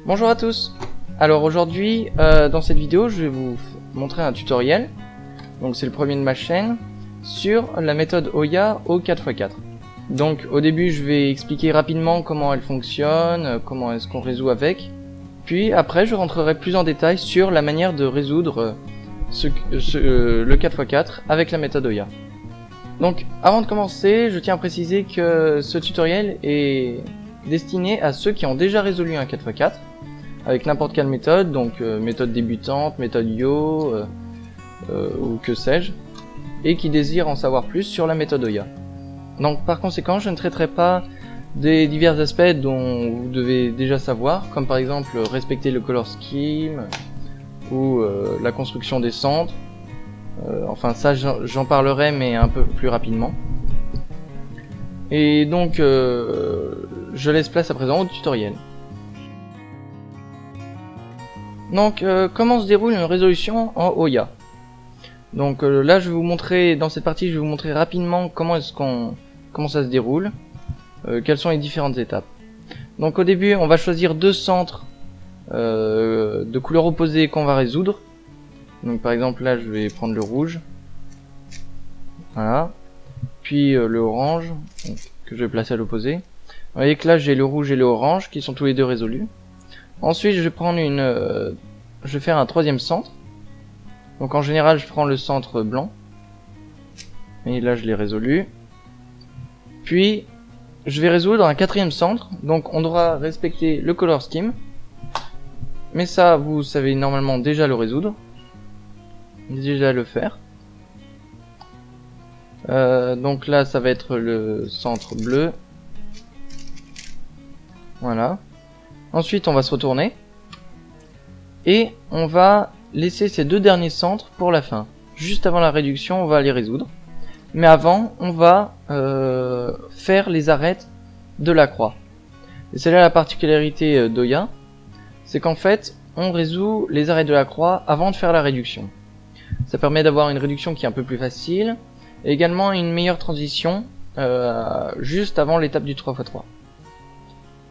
Bonjour à tous. Alors aujourd'hui, dans cette vidéo, je vais vous montrer un tutoriel. Donc c'est le premier de ma chaîne sur la méthode Oya au 4x4. Donc au début, je vais expliquer rapidement comment elle fonctionne, comment est-ce qu'on résout avec. Puis après, je rentrerai plus en détail sur la manière de résoudre le 4x4 avec la méthode Oya. Donc avant de commencer, je tiens à préciser que ce tutoriel est destiné à ceux qui ont déjà résolu un 4x4 avec n'importe quelle méthode, donc méthode débutante, méthode Yo, ou que sais-je, et qui désirent en savoir plus sur la méthode Oya. Donc par conséquent, je ne traiterai pas des divers aspects dont vous devez déjà savoir, comme par exemple respecter le color scheme, ou la construction des centres. Enfin ça j'en parlerai mais un peu plus rapidement. Et donc je laisse place à présent au tutoriel. Donc comment se déroule une résolution en Oya. Donc là je vais vous montrer, dans cette partie je vais vous montrer rapidement comment ça se déroule, quelles sont les différentes étapes. Donc au début on va choisir deux centres de couleurs opposées qu'on va résoudre. Donc par exemple là je vais prendre le rouge, voilà, puis le orange que je vais placer à l'opposé. Vous voyez que là j'ai le rouge et le orange qui sont tous les deux résolus. Ensuite je vais prendre je vais faire un troisième centre. Donc en général je prends le centre blanc, et là je l'ai résolu. Puis je vais résoudre un quatrième centre, donc on devra respecter le color scheme, mais ça vous savez normalement déjà le résoudre, déjà le faire. Donc là ça va être le centre bleu, voilà. Ensuite on va se retourner et on va laisser ces deux derniers centres pour la fin. Juste avant la réduction on va les résoudre, mais avant on va faire les arêtes de la croix. Et c'est là la particularité d'Oya, c'est qu'en fait on résout les arêtes de la croix avant de faire la réduction. Ça permet d'avoir une réduction qui est un peu plus facile, et également une meilleure transition juste avant l'étape du 3x3.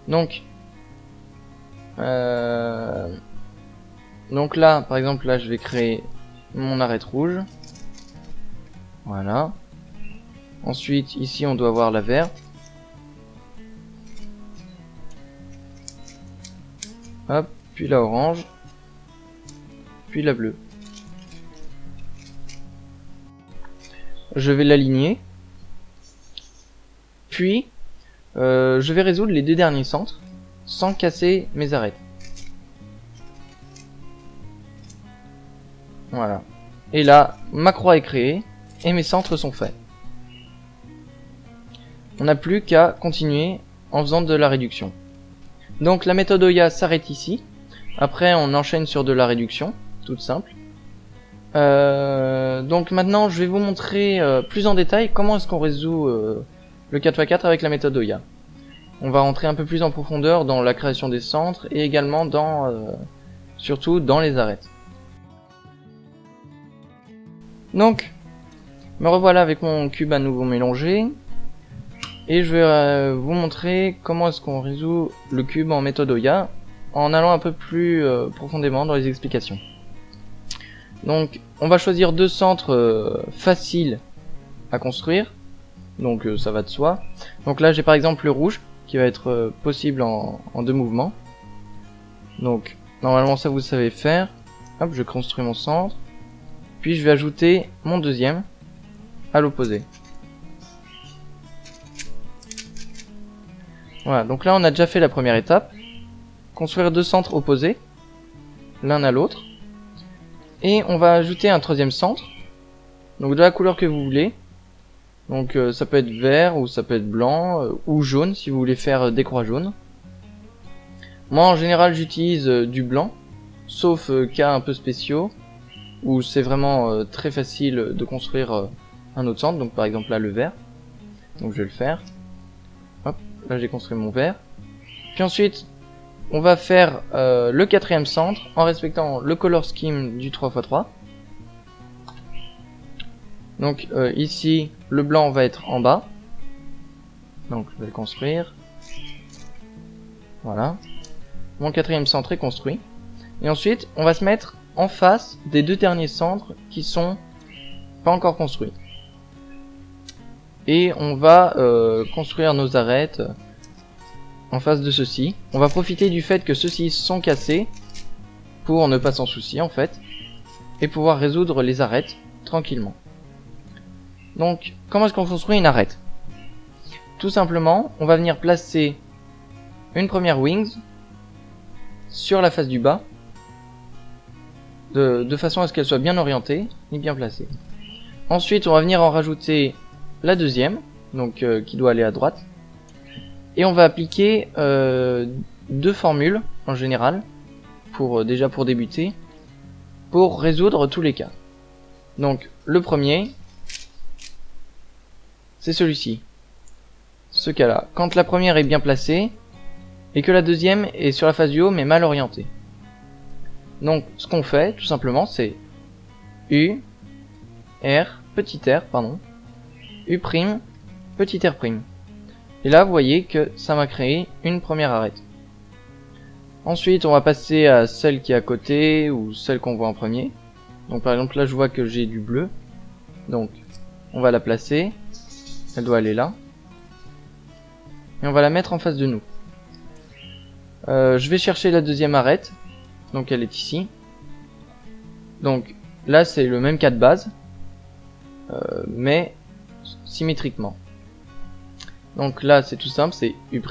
Donc là, par exemple, là je vais créer mon arête rouge. Voilà. Ensuite, ici on doit avoir la verte. Hop, puis la orange. Puis la bleue. Je vais l'aligner. Puis, je vais résoudre les deux derniers centres sans casser mes arêtes. Voilà. Et là, ma croix est créée et mes centres sont faits. On n'a plus qu'à continuer en faisant de la réduction. Donc la méthode Oya s'arrête ici. Après, on enchaîne sur de la réduction, toute simple. Donc maintenant, je vais vous montrer plus en détail comment est-ce qu'on résout le 4x4 avec la méthode Oya. On va rentrer un peu plus en profondeur dans la création des centres et également surtout dans les arêtes. Donc, me revoilà avec mon cube à nouveau mélangé, et je vais vous montrer comment est-ce qu'on résout le cube en méthode Oya, en allant un peu plus profondément dans les explications. Donc, on va choisir deux centres faciles à construire, donc ça va de soi. Donc là, j'ai par exemple le rouge, qui va être possible en deux mouvements. Donc, normalement ça vous savez faire. Hop, je construis mon centre. Puis je vais ajouter mon deuxième à l'opposé. Voilà, donc là on a déjà fait la première étape. Construire deux centres opposés, l'un à l'autre. Et on va ajouter un troisième centre, donc de la couleur que vous voulez. Donc ça peut être vert, ou ça peut être blanc, ou jaune si vous voulez faire des croix jaunes. Moi en général j'utilise du blanc, sauf cas un peu spéciaux, où c'est vraiment très facile de construire un autre centre, donc par exemple là le vert. Donc je vais le faire. Hop, là j'ai construit mon vert. Puis ensuite on va faire le quatrième centre en respectant le color scheme du 3x3. Donc ici le blanc va être en bas, donc je vais le construire, voilà. mon quatrième centre est construit. Et ensuite, on va se mettre en face des deux derniers centres qui sont pas encore construits. Et on va construire nos arêtes en face de ceux-ci. On va profiter du fait que ceux-ci sont cassés pour ne pas s'en soucier en fait, et pouvoir résoudre les arêtes tranquillement. Donc, comment est-ce qu'on construit une arête? Tout simplement, on va venir placer une première wings sur la face du bas, de façon à ce qu'elle soit bien orientée et bien placée. Ensuite, on va venir en rajouter la deuxième, donc qui doit aller à droite, et on va appliquer deux formules en général, déjà pour débuter, pour résoudre tous les cas. Donc, le premier, c'est celui-ci. Ce cas-là, quand la première est bien placée, et que la deuxième est sur la face du haut mais mal orientée. Donc ce qu'on fait tout simplement c'est U, R, petit r, pardon, U', petit r'. Et là vous voyez que ça m'a créé une première arête. Ensuite on va passer à celle qui est à côté ou celle qu'on voit en premier. Donc par exemple là je vois que j'ai du bleu. Donc on va la placer. Elle doit aller là. Et on va la mettre en face de nous. Je vais chercher la deuxième arête. Donc elle est ici. Donc là c'est le même cas de base. Mais symétriquement. Donc là c'est tout simple, c'est U',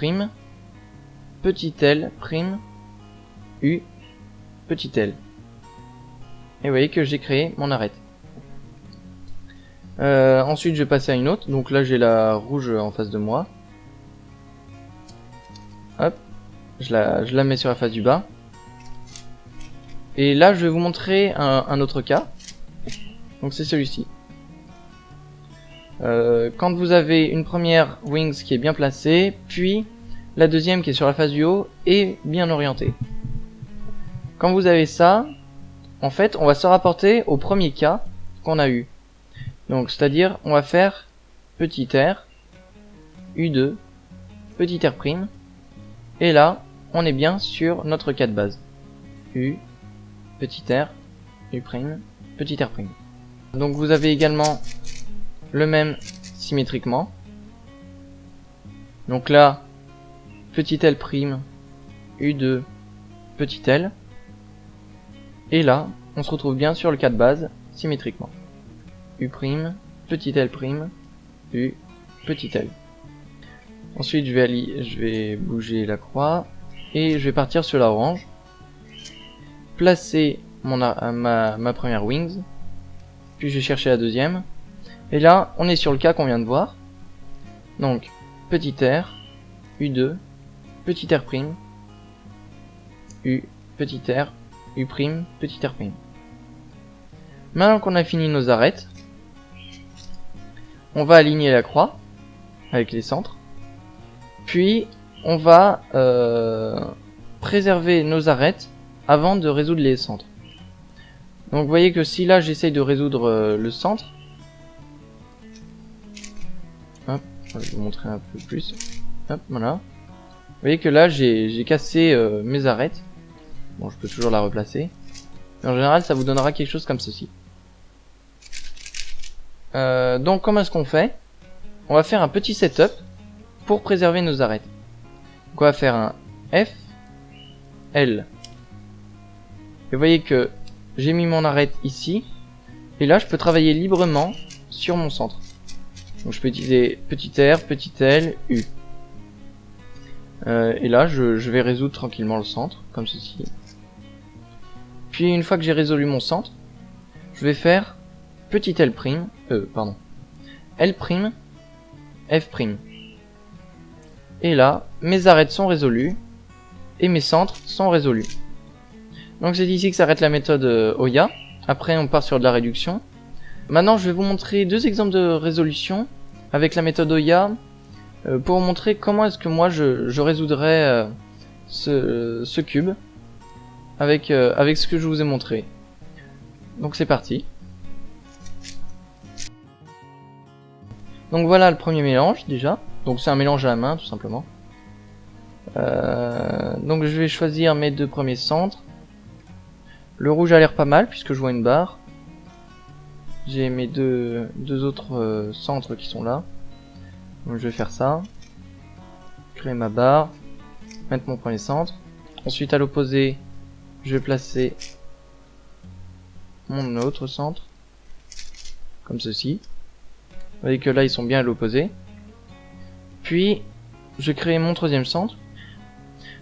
petit l', U, petit l. Et vous voyez que j'ai créé mon arête. Ensuite je vais passer à une autre. Donc là j'ai la rouge en face de moi. Hop, je la mets sur la face du bas. Et là je vais vous montrer un autre cas. Donc c'est celui-ci. Quand vous avez une première wings qui est bien placée, puis la deuxième qui est sur la face du haut et bien orientée. Quand vous avez ça, en fait on va se rapporter au premier cas qu'on a eu. Donc c'est-à-dire on va faire petit r, U2, petit r', et là on est bien sur notre cas de base. U, petit r, U', petit r'. Donc vous avez également le même symétriquement. Donc là, petit l', U2, petit l. Et là, on se retrouve bien sur le cas de base, symétriquement. U', petit l', U, petit l. Ensuite, je vais bouger la croix et je vais partir sur la orange. Placer ma première wings. Puis je vais chercher la deuxième. Et là, on est sur le cas qu'on vient de voir. Donc, petit r, U2, petit r', U, petit r, U', petit r'. Maintenant qu'on a fini nos arêtes, on va aligner la croix avec les centres. Puis, on va préserver nos arêtes avant de résoudre les centres. Donc, vous voyez que si là, j'essaye de résoudre le centre, hop, je vais vous montrer un peu plus. Hop, voilà. Vous voyez que là, j'ai cassé mes arêtes. Bon, je peux toujours la replacer. Mais en général, ça vous donnera quelque chose comme ceci. Donc, comment est-ce qu'on fait? On va faire un petit setup pour préserver nos arêtes. Donc, on va faire un F, L. Et vous voyez que j'ai mis mon arête ici. Et là, je peux travailler librement sur mon centre. Donc je peux utiliser petit r, petit l, U. Et là, je vais résoudre tranquillement le centre, comme ceci. Puis une fois que j'ai résolu mon centre, je vais faire petit l', L', F'. Et là, mes arêtes sont résolues et mes centres sont résolus. Donc c'est ici que s'arrête la méthode Oya. Après, on part sur de la réduction. Maintenant, je vais vous montrer deux exemples de résolution avec la méthode Oya pour vous montrer comment est-ce que moi je résoudrais ce cube avec ce que je vous ai montré. Donc c'est parti. Donc voilà le premier mélange déjà. Donc c'est un mélange à la main tout simplement. Donc je vais choisir mes deux premiers centres. Le rouge a l'air pas mal puisque je vois une barre. J'ai mes deux autres centres qui sont là. Donc je vais faire ça. Créer ma barre. Mettre mon premier centre. Ensuite à l'opposé, je vais placer mon autre centre. Comme ceci. Vous voyez que là ils sont bien à l'opposé. Puis je crée mon troisième centre.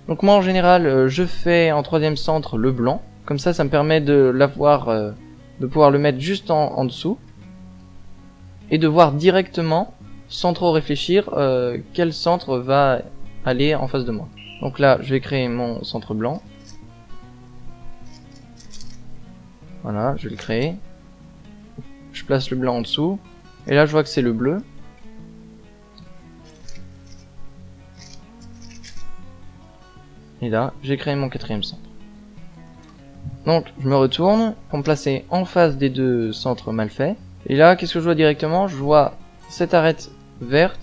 Donc moi en général je fais en troisième centre le blanc. Comme ça me permet de l'avoir, de pouvoir le mettre juste en dessous. Et de voir directement, sans trop réfléchir, quel centre va aller en face de moi. Donc là je vais créer mon centre blanc. Voilà, je vais le créer. Je place le blanc en dessous. Et là je vois que c'est le bleu. Et là, j'ai créé mon quatrième centre. Donc, je me retourne pour me placer en face des deux centres mal faits. Et là, qu'est-ce que je vois directement? Je vois cette arête verte,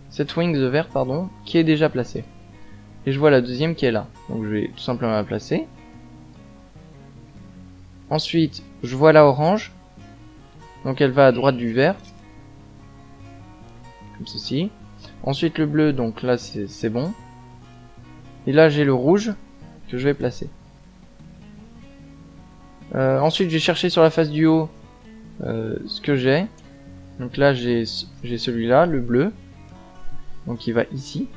cette wings verte, pardon, qui est déjà placée. Et je vois la deuxième qui est là. Donc, je vais tout simplement la placer. Ensuite, je vois la orange. Donc, elle va à droite du vert. Comme ceci. Ensuite, le bleu, donc là, c'est bon. Et là j'ai le rouge que je vais placer. Ensuite j'ai cherché sur la face du haut ce que j'ai. Donc là j'ai celui-là, le bleu. Donc il va ici.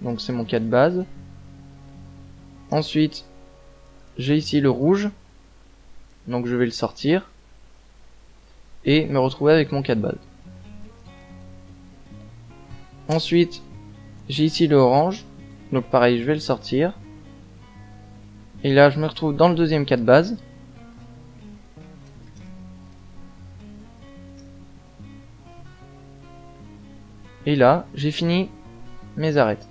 Donc c'est mon cas de base. Ensuite j'ai ici le rouge. Donc je vais le sortir. Et me retrouver avec mon cas de base. Ensuite j'ai ici le orange. Donc pareil, je vais le sortir. Et là, je me retrouve dans le deuxième cas de base. Et là, j'ai fini mes arêtes.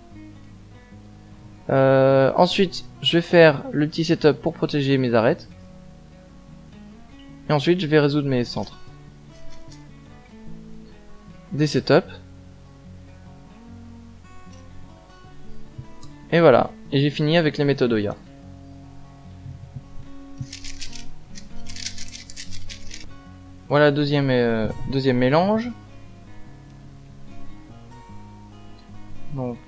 Ensuite, je vais faire le petit setup pour protéger mes arêtes. Et ensuite, je vais résoudre mes centres. Des setups. Et voilà, et j'ai fini avec les méthodes Oya. Voilà deuxième mélange. Donc,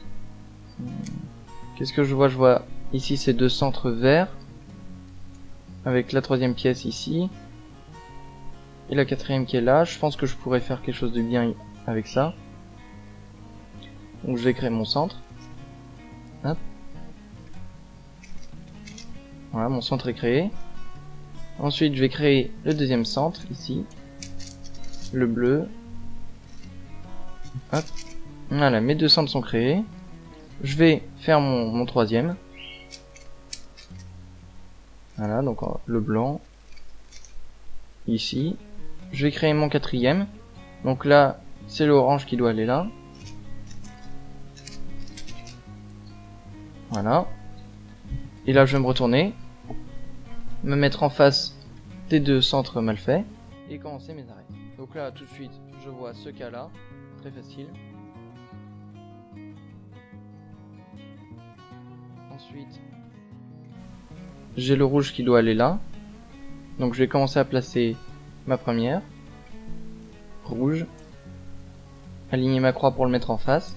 qu'est-ce que je vois? Je vois ici ces deux centres verts, avec la troisième pièce ici, et la quatrième qui est là. Je pense que je pourrais faire quelque chose de bien avec ça. Donc je vais créer mon centre. Hop. Voilà, mon centre est créé. Ensuite, je vais créer le deuxième centre, ici. Le bleu. Hop. Voilà, mes deux centres sont créés. Je vais faire mon troisième. Voilà, donc le blanc. Ici. Je vais créer mon quatrième. Donc là, c'est l'orange qui doit aller là. Voilà. Et là, je vais me retourner. Me mettre en face des deux centres mal faits. Et commencer mes arêtes. Donc là, tout de suite, je vois ce cas-là. Très facile. Ensuite, j'ai le rouge qui doit aller là. Donc je vais commencer à placer ma première. Rouge. Aligner ma croix pour le mettre en face.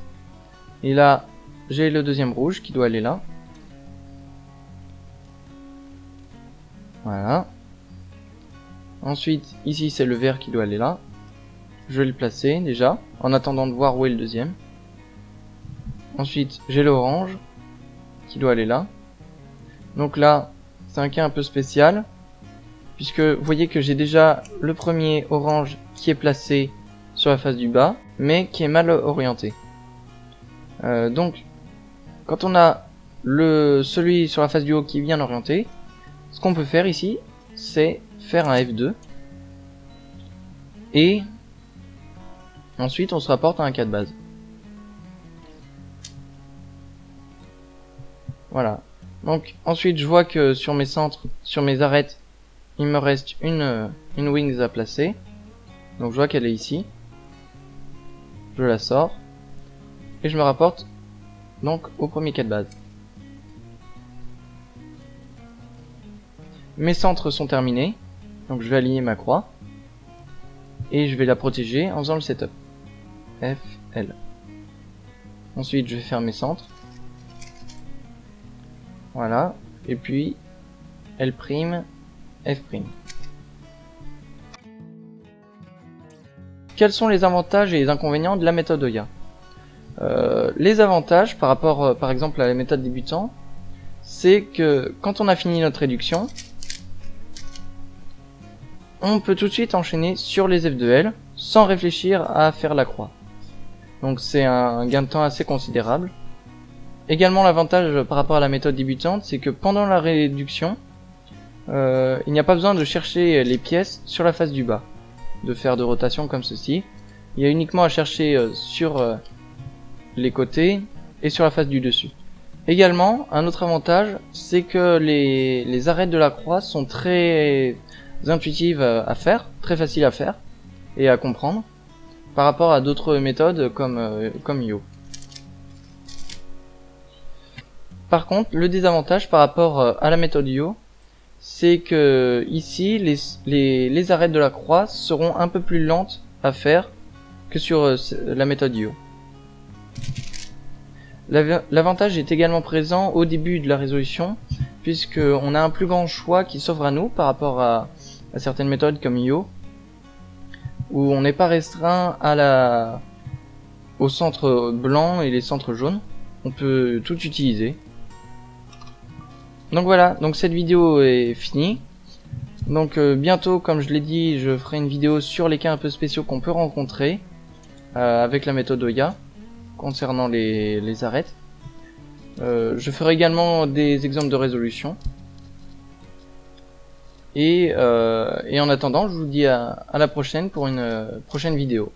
Et là, j'ai le deuxième rouge qui doit aller là. Voilà. Ensuite, ici c'est le vert qui doit aller là. Je vais le placer déjà, en attendant de voir où est le deuxième. Ensuite, j'ai l'orange qui doit aller là. Donc là, c'est un cas un peu spécial, puisque vous voyez que j'ai déjà le premier orange qui est placé sur la face du bas, mais qui est mal orienté. Donc, quand on a celui sur la face du haut qui est bien orienté, ce qu'on peut faire ici, c'est faire un F2. Et ensuite, on se rapporte à un cas de base. Voilà. Donc, ensuite, je vois que sur mes centres, sur mes arêtes, il me reste une wings à placer. Donc, je vois qu'elle est ici. Je la sors. Et je me rapporte donc au premier cas de base. Mes centres sont terminés, donc je vais aligner ma croix et je vais la protéger en faisant le setup. F, L. Ensuite je vais faire mes centres. Voilà, et puis L', F'. Quels sont les avantages et les inconvénients de la méthode Oya? Les avantages par rapport par exemple à la méthode débutant, c'est que quand on a fini notre réduction, on peut tout de suite enchaîner sur les F2L sans réfléchir à faire la croix. Donc c'est un gain de temps assez considérable. Également l'avantage par rapport à la méthode débutante, c'est que pendant la réduction, il n'y a pas besoin de chercher les pièces sur la face du bas, de faire de rotation comme ceci. Il y a uniquement à chercher sur les côtés et sur la face du dessus. Également, un autre avantage, c'est que les arêtes de la croix sont très intuitives à faire, très faciles à faire et à comprendre par rapport à d'autres méthodes comme Yo. Par contre, le désavantage par rapport à la méthode Yo, c'est que ici les arêtes de la croix seront un peu plus lentes à faire que sur la méthode Yo. L'avantage est également présent au début de la résolution, puisque on a un plus grand choix qui s'offre à nous par rapport à certaines méthodes comme Yo, où on n'est pas restreint au centre blanc et les centres jaunes. On peut tout utiliser. Donc voilà, donc cette vidéo est finie. Donc bientôt, comme je l'ai dit, je ferai une vidéo sur les cas un peu spéciaux qu'on peut rencontrer avec la méthode Oya concernant les arêtes. Je ferai également des exemples de résolution. Et en attendant, je vous dis à la prochaine pour une prochaine vidéo.